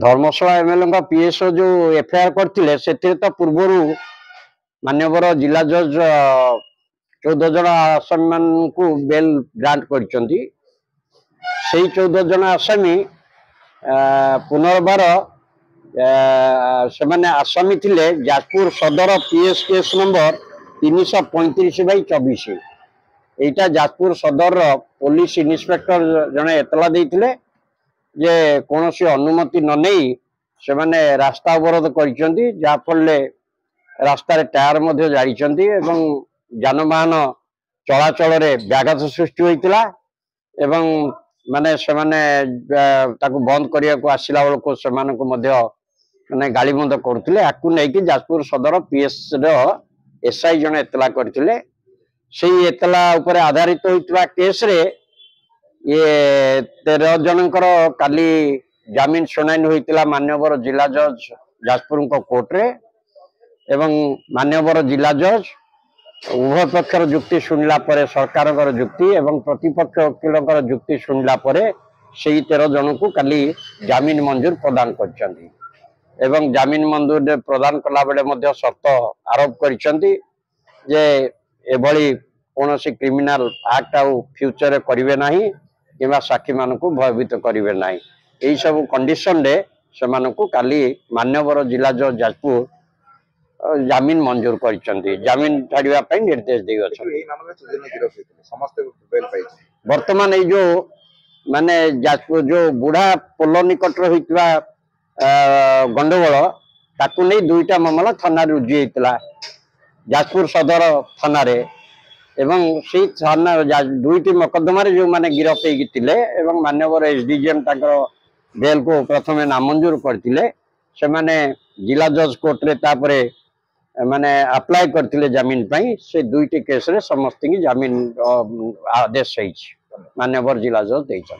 धर्मशाला MLA PSO जो FIR करते से तो पूर्वर मानवर जिला जज 14 जन आसामी को बेल ग्रांट कर 14 जन आसामी पुनर्बार से माने आसामी थिले जाजपुर सदर पीएस केस नंबर 335/24 एटा जाजपुर सदर पुलिस इन्स्पेक्टर जने एतला देइथिले जे कौन सी अनुमति न नहीं से माने रास्ता अवरोध करिसेंती जा फल रास्ता रे टायर मध्य जाइछंती एवं जानवाहन चलाचल रे व्याघात सृष्टि होइतिला एवं माने से माने ताकू बंद करिया को आसिला बेलको से माने को मध्य माने गाली बंद करथिले आकू नै कि जाजपुर सदर पीएस रो एसआई जने एतला करथिले सेही एतला ऊपर आधारित होइतबा केस रे ये 13 जनकर काली जामिन सुनाई होइतिला मान्यवर जिला जज जाजपुर कोर्ट रे एवं मान्यवर जिला जज उभय पक्षर जुक्ति सुनला परे सरकार जुक्ति एवं प्रतिपक्ष वकील जुक्ति सुनला परे से 13 जन को काली जामिन मंजूर प्रदान करछंती एवं जामिन मंजूर प्रदान कला बेले मध्य शर्त आरोप करछंती जे एभली कोनोसी क्रिमिनल एक्ट आउ फ्यूचर करिवे नाही किबा साक्षी मानकु भयभीत करिवे नाही एई सब कंडीशन रे से मानकु काली मान्यवर जिला जज जाजपुर जामिन मंजूर करछंती जामिन छाड़िया पई निर्देश देइ अछंती एई मामला सुजन गिरफ हेतले समस्त बेल पाई वर्तमान ए जो माने जाजपुर जो बुढ़ा पोलो निकट रे होइतबा गंडगोल ताकू नै दुईटा मामला थाना रुजु हेतला जाजपुर सदर थाना रे एवं से थाना दुईटी मकदमा जो माने गिरफ होइतिले एवं मान्यवर एसडीजीएम ताकर बेल को प्रथमे नामंजूर करथिले से माने जिला जज कोर्ट रे तापरे माने अप्लाई करथिले जामिन पई से दुईटी केस रे समस्त की जामिन आदेश होइछि मान्यवर जिला जज देइछन।